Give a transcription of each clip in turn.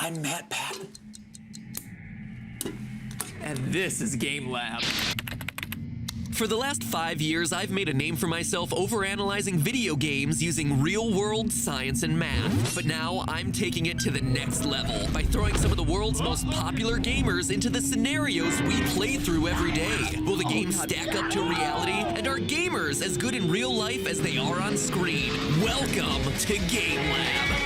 I'm MatPat. And this is Game Lab. For the last 5 years, I've made a name for myself overanalyzing video games using real-world science and math. But now I'm taking it to the next level by throwing some of the world's most popular gamers into the scenarios we play through every day. Will the games stack up to reality? And are gamers as good in real life as they are on screen? Welcome to Game Lab.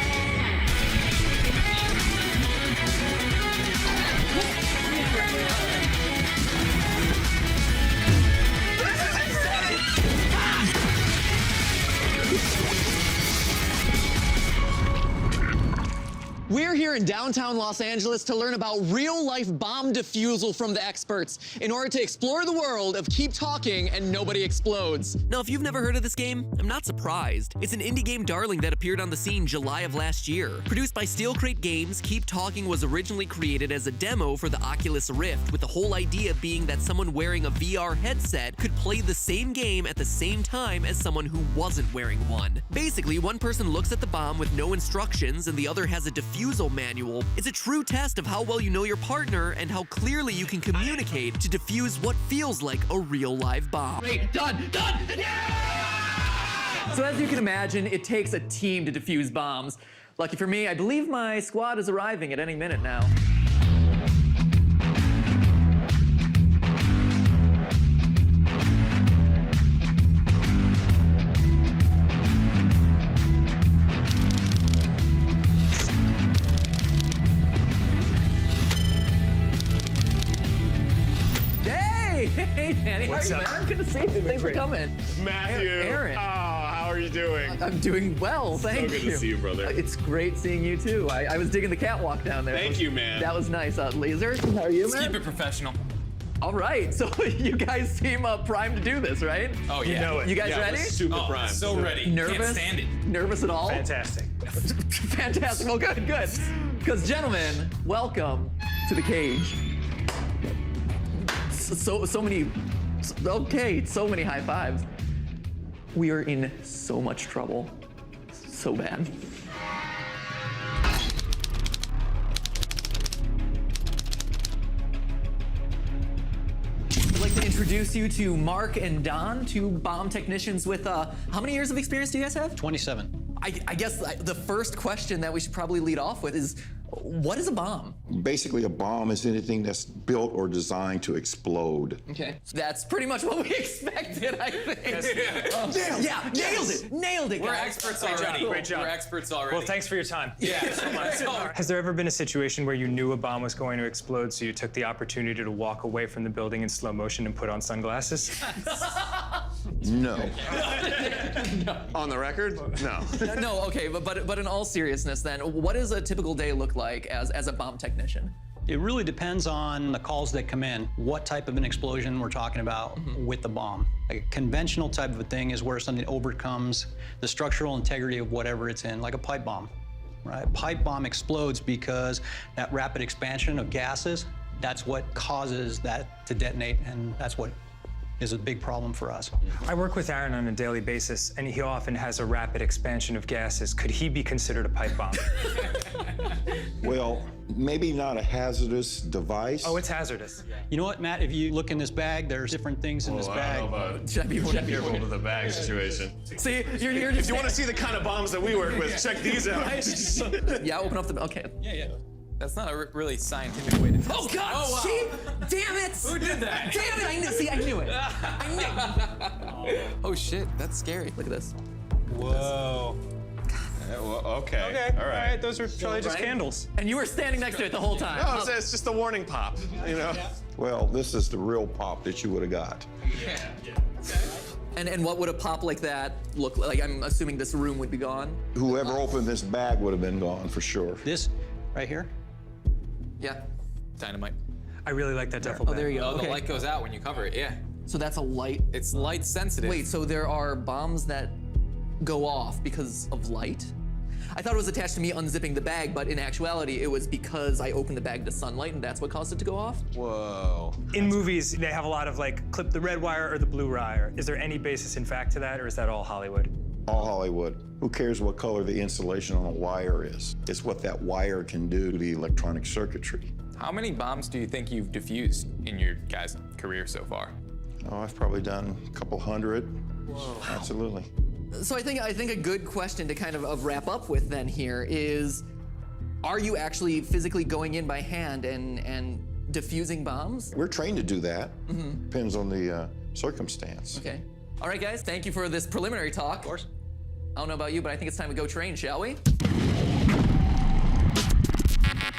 We're here in downtown Los Angeles to learn about real-life bomb defusal from the experts in order to explore the world of keep talking and nobody explodes. Now, if you've never heard of this game, I'm not surprised. It's an indie game darling that appeared on the scene July of last year. Produced by Steel Crate Games, Keep Talking was originally created as a demo for the Oculus Rift, with the whole idea being that someone wearing a VR headset could play the same game at the same time as someone who wasn't wearing one. Basically, one person looks at the bomb with no instructions and the other has a defusal manual. It's a true test of how well you know your partner and how clearly you can communicate to defuse what feels like a real live bomb. Great, done! Yeah! So as you can imagine, it takes a team to defuse bombs. Lucky for me, I believe my squad is arriving at any minute now. Hey, Danny. What's how are you, up? man? Good to see you. Thanks for coming. Matthew. Aaron. Oh, how are you doing? I'm doing well, thank you. So good to see you, brother. It's great seeing you, too. I was digging the catwalk down there. Thank you, man. That was nice. Laser, how are you, man? Keep it professional. All right, so you guys seem primed to do this, right? Oh, yeah. You know it. You guys Yeah, ready? we're super Oh, prime. so ready. Nervous? Can't stand it. Nervous at all? Fantastic. Fantastic. Well, good. Because, gentlemen, welcome to the cage. So many high fives. We are in so much trouble. So bad. I'd like to introduce you to Mark and Don, two bomb technicians with, how many years of experience do you guys have? 27. I guess the first question that we should probably lead off with is, what is a bomb? Basically, a bomb is anything that's built or designed to explode. Okay, that's pretty much what we expected, I think. Nailed it, We're guys. experts Great job, already. great job. We're experts already. Well, thanks for your time. Yeah, so much. Has there ever been a situation where you knew a bomb was going to explode, so you took the opportunity to walk away from the building in slow motion and put on sunglasses? No. On the record? No. No, okay, but in all seriousness then, what does a typical day look like as a bomb technician? It really depends on the calls that come in, what type of an explosion we're talking about with the bomb. Like a conventional type of a thing is where something overcomes the structural integrity of whatever it's in, like a pipe bomb, right? Pipe bomb explodes because that rapid expansion of gases, that's what causes that to detonate, and that's what is a big problem for us. I work with Aaron on a daily basis, and he often has a rapid expansion of gases. Could he be considered a pipe bomb? Well, maybe not a hazardous device. Oh, it's hazardous. You know what, Matt? If you look in this bag, there's different things in this bag. Should I be Careful with the bag situation. See, you're here to If you want to see the kind of bombs that we work with, check these out. Yeah, open up the, okay. Yeah. That's not a really scientific way to test. Oh God, Oh, wow. see? Damn it! Who did that? Damn it, I knew it. I knew. Oh shit, that's scary. Look at this. Whoa. Okay. All right. Those are probably just Right? candles. And you were standing next to it the whole time. No, it's just a warning pop, you know? Well, this is the real pop that you would have got. And what would a pop like that look like? I'm assuming this room would be gone. Whoever opened this bag would have been gone for sure. This right here, Yeah. Dynamite. I really like that duffel bag. Oh, there you go. Oh, Okay. the light goes out when you cover it, yeah. So that's a light. It's light sensitive. Wait, so there are bombs that go off because of light? I thought it was attached to me unzipping the bag, but in actuality, it was because I opened the bag to sunlight and that's what caused it to go off? Whoa. In movies, they have a lot of like, clip the red wire or the blue wire. Is there any basis in fact to that, or is that all Hollywood? All Hollywood. Who cares what color the insulation on a wire is? It's what that wire can do to the electronic circuitry. How many bombs do you think you've defused in your guys' career so far? Oh, I've probably done a couple hundred. Whoa. Absolutely. So I think a good question to kind of wrap up with then here is, are you actually physically going in by hand and defusing bombs? We're trained to do that. Depends on the circumstance. Okay. All right, guys, thank you for this preliminary talk. Of course. I don't know about you, but I think it's time to go train, shall we? You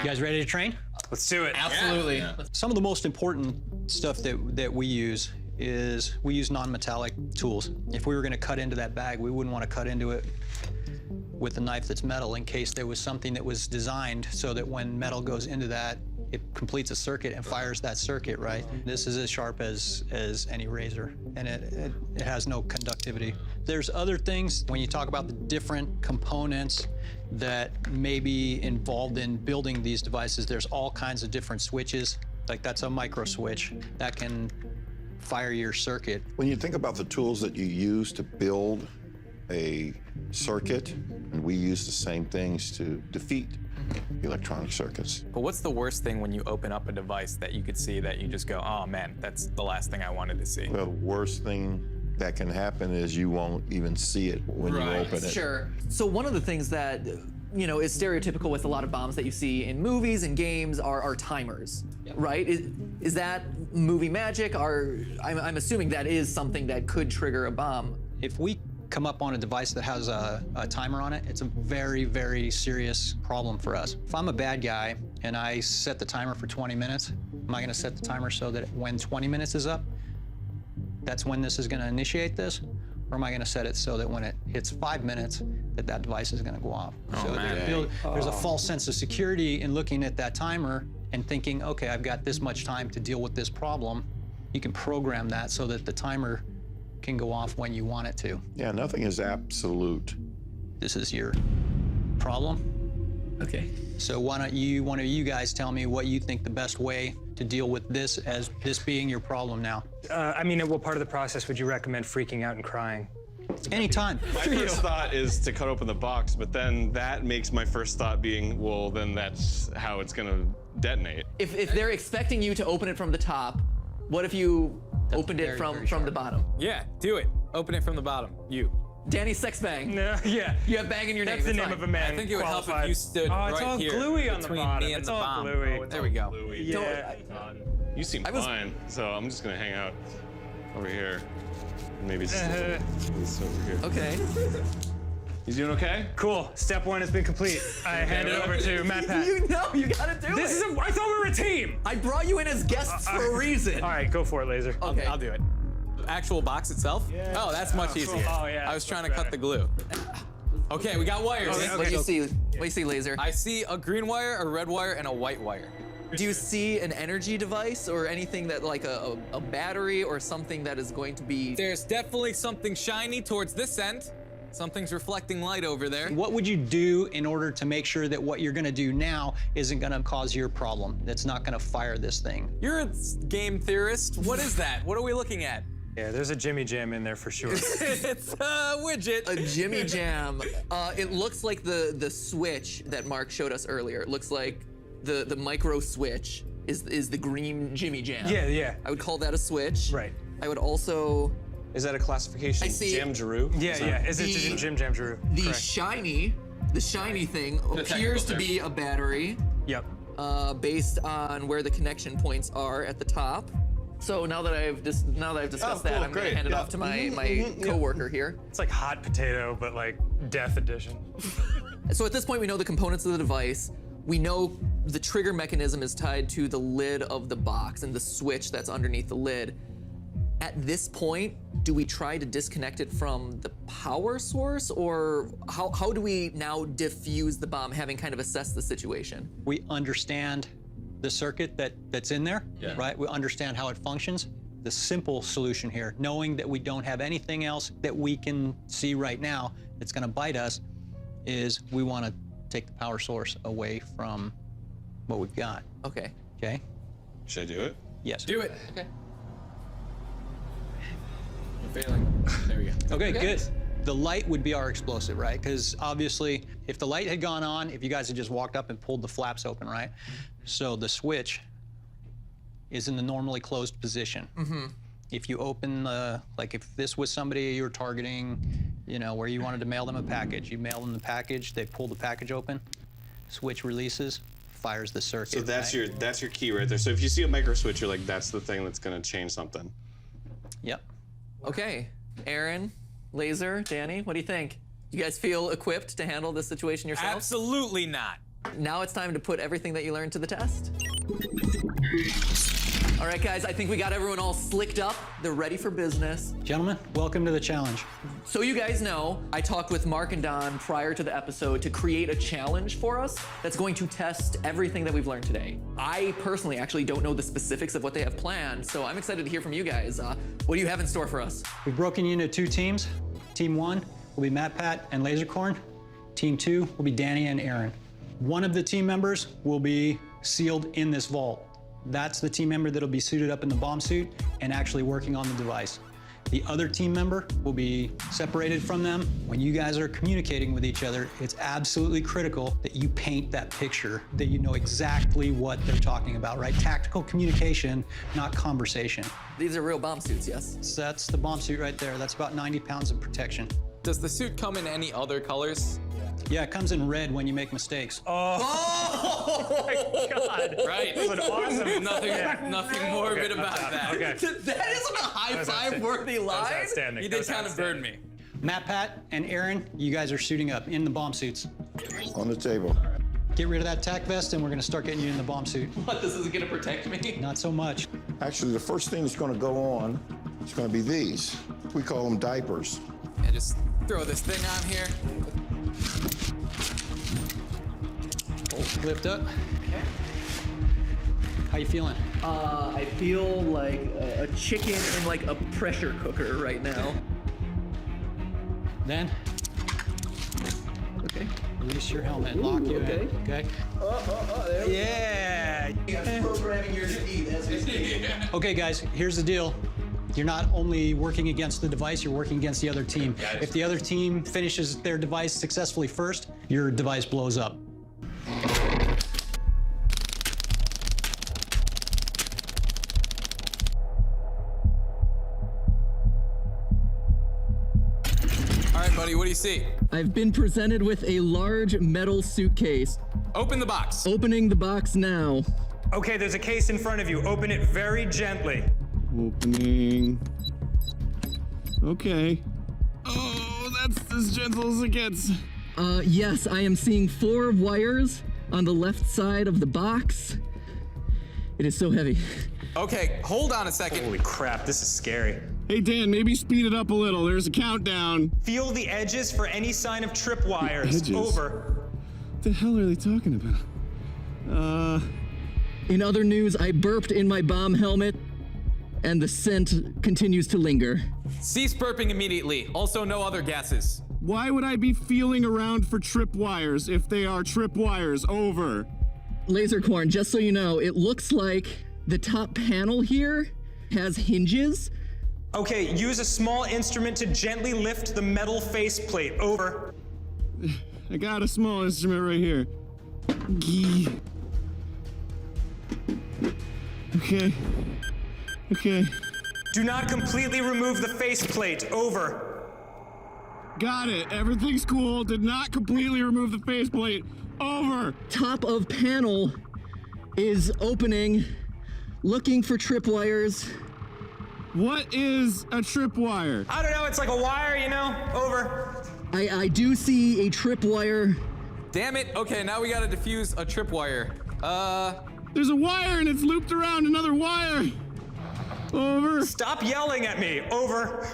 guys ready to train? Let's do it. Absolutely. Yeah. Some of the most important stuff that we use is we use non-metallic tools. If we were gonna cut into that bag, we wouldn't wanna cut into it with a knife that's metal in case there was something that was designed so that when metal goes into that, it completes a circuit and fires that circuit, right? This is as sharp as any razor, and it has no conductivity. There's other things, when you talk about the different components that may be involved in building these devices, there's all kinds of different switches. Like that's a micro switch that can fire your circuit. When you think about the tools that you use to build a circuit, and we use the same things to defeat electronic circuits. But what's the worst thing when you open up a device that you could see that you just go, oh man, that's the last thing I wanted to see? Well, the worst thing that can happen is you won't even see it when you open it. Sure. So one of the things that, you know, is stereotypical with a lot of bombs that you see in movies and games are timers, right? Is that movie magic? I'm assuming that is something that could trigger a bomb. If we come up on a device that has a timer on it, it's a very, very serious problem for us. If I'm a bad guy and I set the timer for 20 minutes, am I gonna set the timer so that when 20 minutes is up, that's when this is gonna initiate this? Or am I gonna set it so that when it hits 5 minutes, that device is gonna go off? There's a false sense of security in looking at that timer and thinking, okay, I've got this much time to deal with this problem. You can program that so that the timer can go off when you want it to. Yeah, nothing is absolute. This is your problem. Okay. So why don't one of you guys tell me what you think the best way to deal with this, as this being your problem now? I mean, at what part of the process would you recommend freaking out and crying? Anytime. My first thought is to cut open the box, but then that makes my first thought being, well, then that's how it's gonna detonate. If they're expecting you to open it from the top, what if you opened it from the bottom? Yeah, do it. Open it from the bottom. You. Danny Sexbang. No, yeah. You have bang in your name. That's the it's name fine. of a man. I think it would help if qualified. you stood Oh, it's right all here gluey on the between bottom. me and It's the all bomb. gluey. There we go. Yeah. You seem fine, so I'm just gonna hang out over here. Maybe just this over here. Okay. You doing okay? Cool. Step one has been complete. I hand it over to MatPat. You know you gotta do This it. is I thought we were a team. I brought you in as guests for a reason. All right, go for it, Laser. Okay. I'll do it. Actual box itself? Yeah. Oh, that's much cool. easier. Oh, yeah, I was that's trying to much cut the glue. Okay, we got wires. Okay, What do you see? What do you see, Laser? I see a green wire, a red wire, and a white wire. Do you see an energy device or anything that like a battery or something that is going to be? There's definitely something shiny towards this end. Something's reflecting light over there. What would you do in order to make sure that what you're gonna do now isn't gonna cause your problem? That's not gonna fire this thing? You're a game theorist. What is that? What are we looking at? Yeah, there's a Jimmy Jam in there for sure. It's a widget. A Jimmy Jam. It looks like the switch that Mark showed us earlier. It looks like the micro switch is the green Jimmy Jam. Yeah, yeah. I would call that a switch. Right. I would also Is that a classification? I see- Jam Jeru? Yeah, yeah. Is it The- Jim Jam Drew? the Correct. shiny thing appears to be a battery Yep. based on where the connection points are at the top. So now that I've discussed Oh, that, cool, I'm great, gonna hand it yeah. off to my coworker here. It's like hot potato, but like death edition. So at this point, we know the components of the device. We know the trigger mechanism is tied to the lid of the box and the switch that's underneath the lid. At this point, do we try to disconnect it from the power source, or how do we now defuse the bomb, having kind of assessed the situation? We understand the circuit that's in there, right? We understand how it functions. The simple solution here, knowing that we don't have anything else that we can see right now that's gonna bite us, is we wanna take the power source away from what we've got, Okay. okay? Should I do it? Yes. Do it. Okay. I'm failing. There we go. Okay, good. The light would be our explosive, right? Because obviously, if the light had gone on, if you guys had just walked up and pulled the flaps open, right? So the switch is in the normally closed position. If you open the, like if this was somebody you were targeting, you know, where you wanted to mail them a package, you mail them the package, they pull the package open, switch releases, fires the circuit. So that's right? that's your key right there. So if you see a micro switch, you're like, that's the thing that's gonna change something. Yep. Okay, Aaron, Laser, Danny, what do you think? You guys feel equipped to handle this situation yourselves? Absolutely not. Now it's time to put everything that you learned to the test. All right, guys, I think we got everyone all slicked up. They're ready for business. Gentlemen, welcome to the challenge. So you guys know, I talked with Mark and Don prior to the episode to create a challenge for us that's going to test everything that we've learned today. I personally actually don't know the specifics of what they have planned, so I'm excited to hear from you guys. What do you have in store for us? We've broken you into 2 teams. Team 1 will be MatPat and Lasercorn. Team 2 will be Danny and Aaron. One of the team members will be sealed in this vault. That's the team member that'll be suited up in the bomb suit and actually working on the device. The other team member will be separated from them. When you guys are communicating with each other, it's absolutely critical that you paint that picture, that you know exactly what they're talking about, right? Tactical communication, not conversation. These are real bomb suits, yes? So that's the bomb suit right there. That's about 90 pounds of protection. Does the suit come in any other colors? Yeah, it comes in red when you make mistakes. Oh my God. Right. That's an awesome. Nothing morbid about that. Okay. That isn't a high five worthy line. That's outstanding. You That did was kind of burn outstanding. me. MatPat and Aaron, you guys are suiting up in the bomb suits. On the table. Get rid of that tack vest and we're gonna start getting you in the bomb suit. What, this is gonna protect me? Not so much. Actually, the first thing that's going to go on is going to be these. We call them diapers. Yeah, just throw this thing on here. Lift up. How you feeling? I feel like a chicken in like a pressure cooker right now. Then, Okay. release your helmet, lock you okay. in, okay? There we Yeah! go. Programming your defeat as we speak. Okay guys, here's the deal. You're not only working against the device, you're working against the other team. If the other team finishes their device successfully first, your device blows up. All right, buddy, what do you see? I've been presented with a large metal suitcase. Open the box. Opening the box now. Okay, there's a case in front of you. Open it very gently. Opening. Okay. Oh, that's as gentle as it gets. Yes, I am seeing 4 wires on the left side of the box. It is so heavy. Okay, hold on a second. Holy crap, this is scary. Hey, Dan, maybe speed it up a little. There's a countdown. Feel the edges for any sign of tripwires. Edges? Over. What the hell are they talking about? In other news, I burped in my bomb helmet, and the scent continues to linger. Cease burping immediately. Also, no other gases. Why would I be feeling around for tripwires if they are tripwires? Over. Lasercorn, just so you know, it looks like the top panel here has hinges. Okay, use a small instrument to gently lift the metal faceplate. Over. I got a small instrument right here. Gee. Okay. Okay. Do not completely remove the faceplate. Over. Got it. Everything's cool. Did not completely remove the faceplate. Over. Top of panel is opening, looking for tripwires. What is a tripwire? I don't know, it's like a wire, you know? Over. I do see a tripwire. Damn it. Okay, now we gotta defuse a tripwire. There's a wire and it's looped around another wire. Over. Stop yelling at me. Over.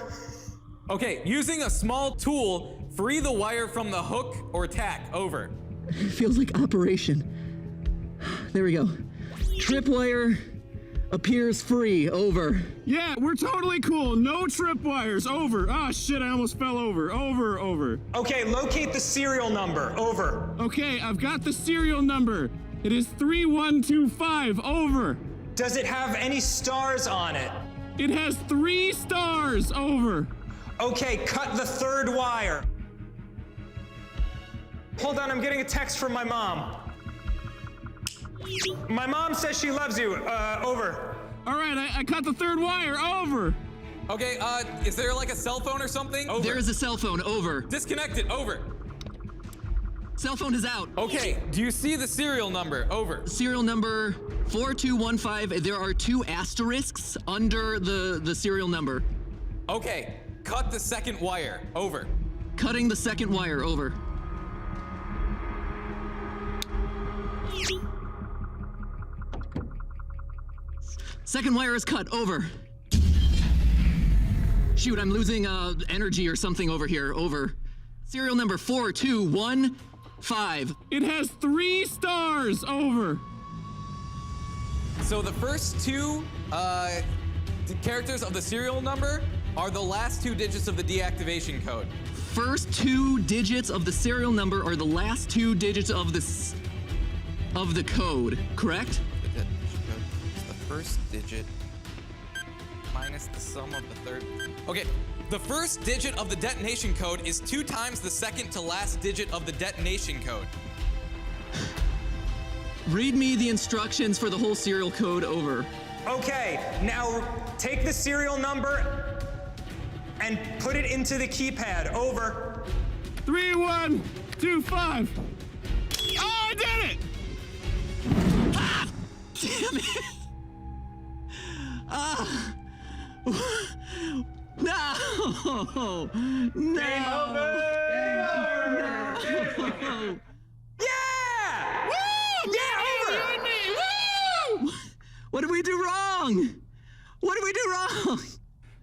Okay, using a small tool, free the wire from the hook or tack. Over. It feels like operation. There we go. Tripwire appears free. Over. Yeah, we're totally cool. No tripwires. Over. Ah, shit, I almost fell over. Over. Okay, locate the serial number. Over. Okay, I've got the serial number. It is 3125. Over. Does it have any stars on it? It has 3 stars. Over. Okay, cut the third wire. Hold on, I'm getting a text from my mom. My mom says she loves you. Over. All right, I cut the third wire. Over. Okay, is there like a cell phone or something? There is a cell phone. Over. Disconnected. Over. Cell phone is out. Okay, do you see the serial number? Over. Serial number 4215. There are 2 asterisks under the serial number. Okay, cut the second wire. Over. Cutting the second wire. Over. Second wire is cut. Over. Shoot, I'm losing energy or something over here. Over. Serial number 4215. It has 3 stars. Over. So the first 2 characters of the serial number are the last 2 digits of the deactivation code. First 2 digits of the serial number are the last 2 digits of the code, correct? The first digit minus the sum of the third. Okay, the first digit of the detonation code is 2 times the second to last digit of the detonation code. Read me the instructions for the whole serial code. Over. Okay, now take the serial number and put it into the keypad. Over. 3125. Oh, I did it! Damn it! No! No! Game over! Yeah! Woo! Yeah, over! Woo! What did we do wrong? What did we do wrong?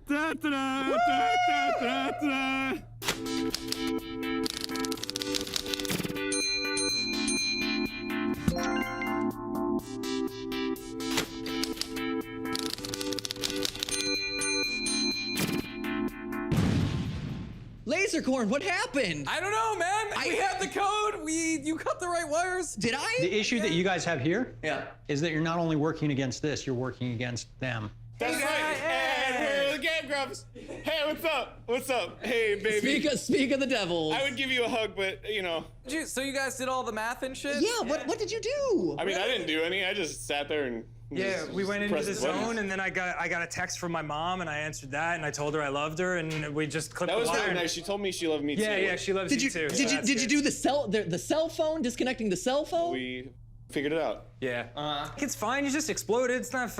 Da, da, da, da, da, da, da. Lasercorn, what happened? I don't know, man. We had the code. You cut the right wires. Did I? The issue that you guys have here Yeah. is that you're not only working against this, you're working against them. That's right. And we're the Game Grumps. Hey, what's up? What's up? Hey, baby. Speak of the devil. I would give you a hug, but you know. So you guys did all the math and shit? Yeah, what did you do? I mean, I didn't do any. I just sat there and. Yeah, we went into pressed the buttons. zone, and then I got a text from my mom, and I answered that, and I told her I loved her, and we just clipped That was the wire. really nice. She told me she loved me too. Yeah, she loves you too. so that's Did you good. do the cell phone, disconnecting the cell phone? We figured it out. Yeah. It's fine. You just exploded. It's not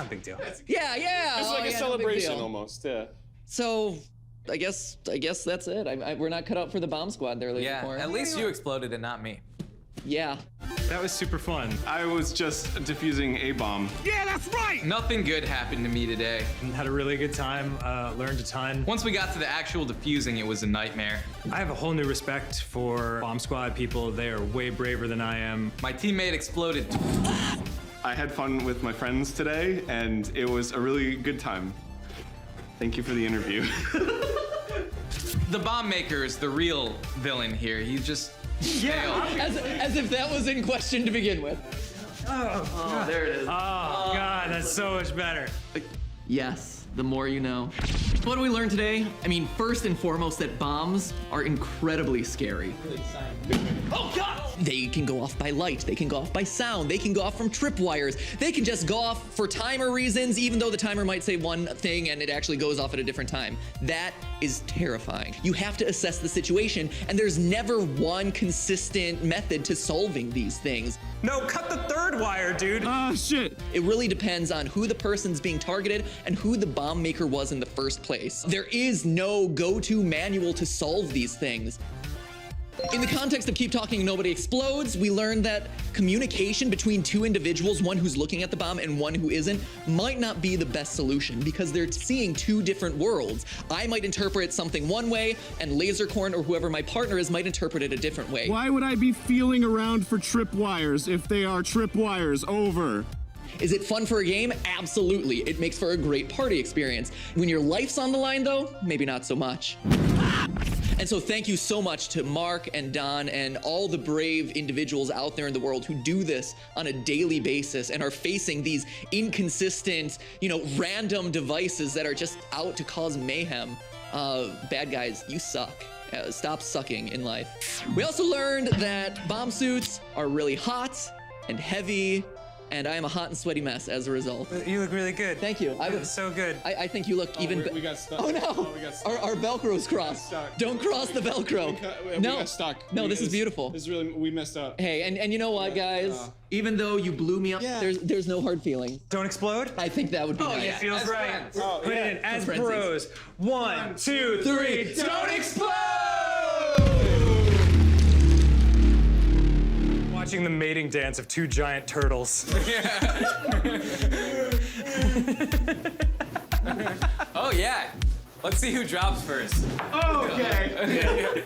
a big deal. Yeah. It's like a no big celebration deal. almost. Yeah. So, I guess that's it. We're not cut out for the bomb squad there, Lasercorn. Yeah, at least you exploded and not me. Yeah. That was super fun. I was just defusing a bomb. Yeah, that's right! Nothing good happened to me today. Had a really good time. Learned a ton. Once we got to the actual defusing, it was a nightmare. I have a whole new respect for bomb squad people. They are way braver than I am. My teammate exploded. I had fun with my friends today, and it was a really good time. Thank you for the interview. The bomb maker is the real villain here. He just failed. As if that was in question to begin with. Oh, there it is. Oh, God, that's so much better. Yes, the more you know. What do we learn today? I mean, first and foremost, that bombs are incredibly scary. Oh, God! They can go off by light, they can go off by sound, they can go off from tripwires, they can just go off for timer reasons, even though the timer might say one thing and it actually goes off at a different time. That is terrifying. You have to assess the situation, and there's never one consistent method to solving these things. No, cut the third wire, dude. Oh, shit. It really depends on who the person's being targeted and who the bomb maker was in the first place. There is no go-to manual to solve these things. In the context of Keep Talking Nobody Explodes, we learned that communication between 2 individuals, one who's looking at the bomb and one who isn't, might not be the best solution because they're seeing 2 different worlds. I might interpret something one way, and Lasercorn or whoever my partner is might interpret it a different way. Why would I be feeling around for tripwires if they are tripwires? Over. Is it fun for a game? Absolutely. It makes for a great party experience. When your life's on the line, though, maybe not so much. And so thank you so much to Mark and Don and all the brave individuals out there in the world who do this on a daily basis and are facing these inconsistent, random devices that are just out to cause mayhem. Bad guys, you suck. Stop sucking in life. We also learned that bomb suits are really hot and heavy, and I am a hot and sweaty mess as a result. You look really good. Thank you. So good. I think you look even. We got stuck. Oh no! Oh, we got stuck. Our Velcro's crossed. stuck. Don't cross the Velcro. We No. got stuck. No, this is beautiful. This is really, we messed up. Hey, and you know what, guys? Even though you blew me up, there's no hard feelings. Don't explode? I think that would be nice. It feels right. Oh, Put it in as Frenzies. bros. 1, 2, 3. Don't explode! Watching the mating dance of 2 giant turtles. Oh yeah. Let's see who drops first. Okay.